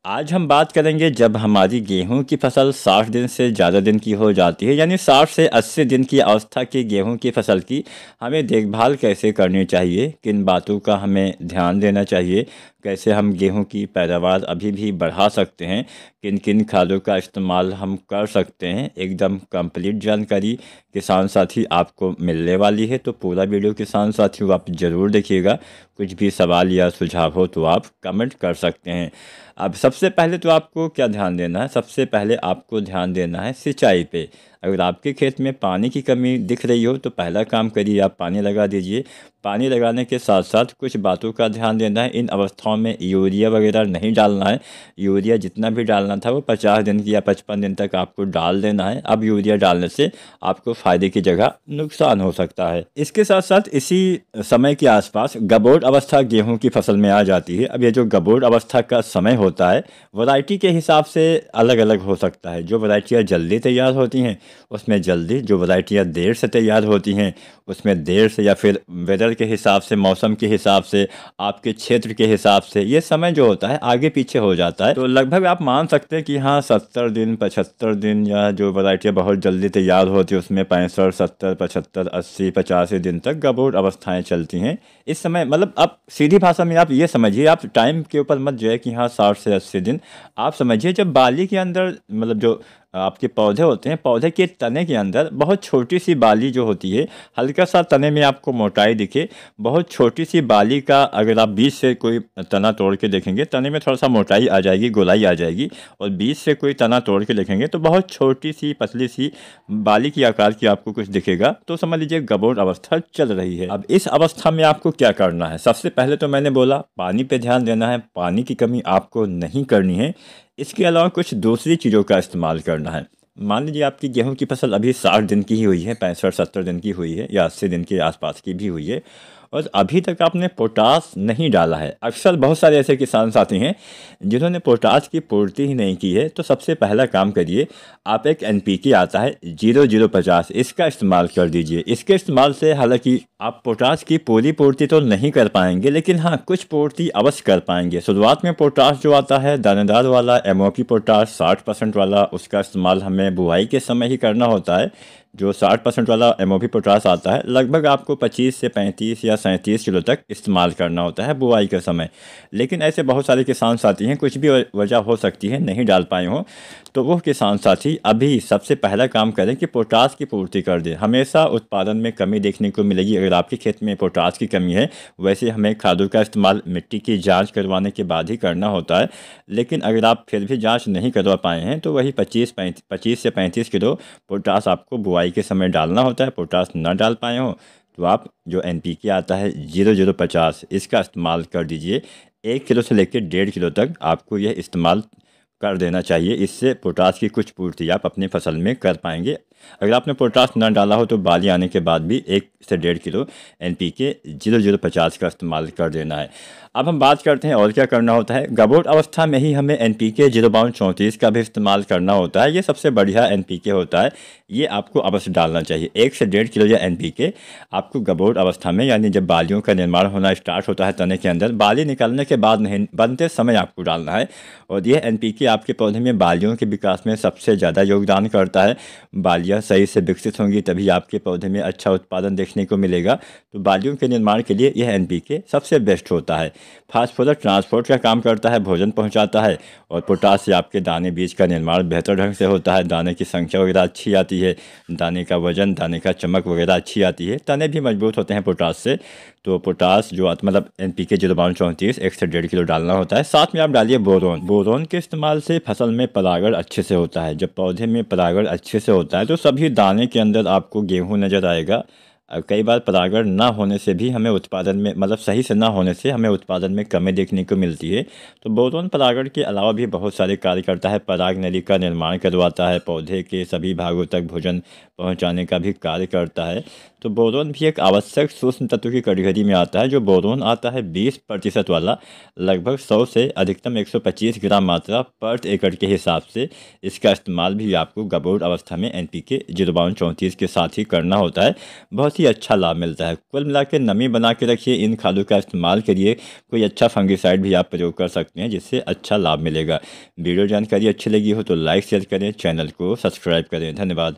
आज हम बात करेंगे जब हमारी गेहूं की फसल 60 दिन से ज़्यादा दिन की हो जाती है, यानी 60 से 80 दिन की अवस्था की गेहूं की फसल की हमें देखभाल कैसे करनी चाहिए, किन बातों का हमें ध्यान देना चाहिए, कैसे हम गेहूं की पैदावार अभी भी बढ़ा सकते हैं, किन किन खादों का इस्तेमाल हम कर सकते हैं। एकदम कंप्लीट जानकारी किसान साथी आपको मिलने वाली है, तो पूरा वीडियो किसान साथियों आप ज़रूर देखिएगा। कुछ भी सवाल या सुझाव हो तो आप कमेंट कर सकते हैं। अब सबसे पहले तो आपको क्या ध्यान देना है, सबसे पहले आपको ध्यान देना है सिंचाई पे। अगर आपके खेत में पानी की कमी दिख रही हो तो पहला काम करिए, आप पानी लगा दीजिए। पानी लगाने के साथ साथ कुछ बातों का ध्यान देना है। इन अवस्थाओं में यूरिया वगैरह नहीं डालना है। यूरिया जितना भी डालना था वो 50 दिन की या 55 दिन तक आपको डाल देना है। अब यूरिया डालने से आपको फ़ायदे की जगह नुकसान हो सकता है। इसके साथ साथ इसी समय के आसपास गबोट अवस्था गेहूं की फसल में आ जाती है। अब ये जो गबोट अवस्था का समय होता है वैरायटी के हिसाब से अलग अलग हो सकता है। जो वैरायटियाँ जल्दी तैयार होती हैं उसमें जल्दी, जो वैरायटियाँ देर से तैयार होती हैं उसमें देर से, या फिर वेदर के हिसाब से, मौसम के हिसाब से, आपके क्षेत्र के हिसाब से ये समय जो होता है आगे पीछे हो जाता है। तो लगभग आप मान सकते हैं कि हाँ 70 दिन, 75 दिन, या जो वैरायटियाँ बहुत जल्दी तैयार होती है उसमें 65, 70, 75, 80, 85 दिन तक गबोट अवस्थाएँ चलती हैं। इस समय मतलब आप सीधी भाषा में आप ये समझिए, आप टाइम के ऊपर मत जाए कि हाँ 60 से 80 दिन। आप समझिए जब बाली के अंदर, मतलब जो आपके पौधे होते हैं, पौधे के तने के अंदर बहुत छोटी सी बाली जो होती है, हल्का सा तने में आपको मोटाई दिखे, बहुत छोटी सी बाली का अगर आप बीज से कोई तना तोड़ के देखेंगे, तने में थोड़ा सा मोटाई आ जाएगी, गोलाई आ जाएगी। और बीज से कोई तना तोड़ के देखेंगे तो बहुत छोटी सी पतली सी बाली की आकार की आपको कुछ दिखेगा, तो समझ लीजिए गबोट अवस्था चल रही है। अब इस अवस्था में आपको क्या करना है, सबसे पहले तो मैंने बोला पानी पे ध्यान देना है, पानी की कमी आपको नहीं करनी है। इसके अलावा कुछ दूसरी चीज़ों का इस्तेमाल करना है। मान लीजिए आपकी गेहूं की फसल अभी 60 दिन की ही हुई है, 65-70 दिन की हुई है, या 80 दिन के आसपास की भी हुई है, और अभी तक आपने पोटास नहीं डाला है। अक्सर बहुत सारे ऐसे किसान साथी हैं जिन्होंने पोटास की पूर्ति ही नहीं की है। तो सबसे पहला काम करिए, आप एक एनपीके आता है 0050, इसका इस्तेमाल कर दीजिए। इसके इस्तेमाल से हालांकि आप पोटास की पूरी पूर्ति तो नहीं कर पाएंगे, लेकिन हाँ कुछ पूर्ति अवश्य कर पाएंगे। शुरुआत में पोटास जो आता है दानेदार वाला एमओपी पोटास 60% वाला, उसका इस्तेमाल हमें बुआई के समय ही करना होता है। जो 60% वाला एमओपी पोटास आता है लगभग आपको 25 से 35 या 37 किलो तक इस्तेमाल करना होता है बुआई के समय। लेकिन ऐसे बहुत सारे किसान साथी हैं, कुछ भी वजह हो सकती है नहीं डाल पाए हों, तो वो किसान साथी अभी सबसे पहला काम करें कि पोटास की पूर्ति कर दें। हमेशा उत्पादन में कमी देखने को मिलेगी अगर आपके खेत में पोटास की कमी है। वैसे हमें खादों का इस्तेमाल मिट्टी की जाँच करवाने के बाद ही करना होता है, लेकिन अगर आप फिर भी जाँच नहीं करवा पाए हैं तो वही 25 से 35 किलो पोटास आपको बुआई के समय डालना होता है। पोटास ना डाल पाए हो तो आप जो एनपीके आता है 0050, इसका इस्तेमाल कर दीजिए। 1 किलो से लेकर 1.5 किलो तक आपको यह इस्तेमाल कर देना चाहिए। इससे पोटास की कुछ पूर्ति आप अपनी फसल में कर पाएंगे। अगर आपने पोटास ना डाला हो तो बाली आने के बाद भी 1 से 1.5 किलो एनपीके 0050 का इस्तेमाल कर देना है। अब हम बात करते हैं और क्या करना होता है। गबोट अवस्था में ही हमें एनपीके 0:34 का भी इस्तेमाल करना होता है। ये सबसे बढ़िया एनपीके होता है, ये आपको अवश्य डालना चाहिए। 1 से 1.5 किलो या एनपीके आपको गबोट अवस्था में, यानी जब बालियों का निर्माण होना स्टार्ट होता है तने के अंदर, बाली निकलने के बाद नहीं, बनते समय आपको डालना है। और यह एनपीके आपके पौधे में बालियों के विकास में सबसे ज़्यादा योगदान करता है। बालियाँ सही से विकसित होंगी तभी आपके पौधे में अच्छा उत्पादन देखने को मिलेगा। तो बालियों के निर्माण के लिए यह एनपीके सबसे बेस्ट होता है। फास्फोरस ट्रांसपोर्ट का काम करता है, भोजन पहुंचाता है, और पोटास से आपके दाने बीज का निर्माण बेहतर ढंग से होता है। दाने की संख्या वगैरह अच्छी आती है, दाने का वजन, दाने का चमक वगैरह अच्छी आती है, तने भी मजबूत होते हैं पोटास से। तो पोटास जो मतलब एनपीके 0:34 1 से 1.5 किलो डालना होता है। साथ में आप डालिए बोरोन। बोरोन के इस्तेमाल से फसल में परागण अच्छे से होता है। जब पौधे में परागण अच्छे से होता है तो सभी दाने के अंदर आपको गेहूँ नज़र आएगा। कई बार परागण ना होने से भी हमें उत्पादन में, मतलब सही से ना होने से हमें उत्पादन में कमी देखने को मिलती है। तो बोरोन परागण के अलावा भी बहुत सारे कार्य करता है। पराग नली का निर्माण करवाता है, पौधे के सभी भागों तक भोजन पहुंचाने का भी कार्य करता है। तो बोरोन भी एक आवश्यक सूक्ष्म तत्व की कैटेगरी में आता है। जो बोरोन आता है 20% वाला, लगभग 100 से अधिकतम 125 ग्राम मात्रा पर एकड़ के हिसाब से, इसका इस्तेमाल भी आपको गबोट अवस्था में एनपीके 0:34 के साथ ही करना होता है। बहुत ही ही अच्छा लाभ मिलता है। कुल मिला के नमी बना के रखिए, इन खादों का इस्तेमाल करिए, कोई अच्छा फंगिसाइड भी आप प्रयोग कर सकते हैं जिससे अच्छा लाभ मिलेगा। वीडियो जानकारी अच्छी लगी हो तो लाइक शेयर करें, चैनल को सब्सक्राइब करें। धन्यवाद।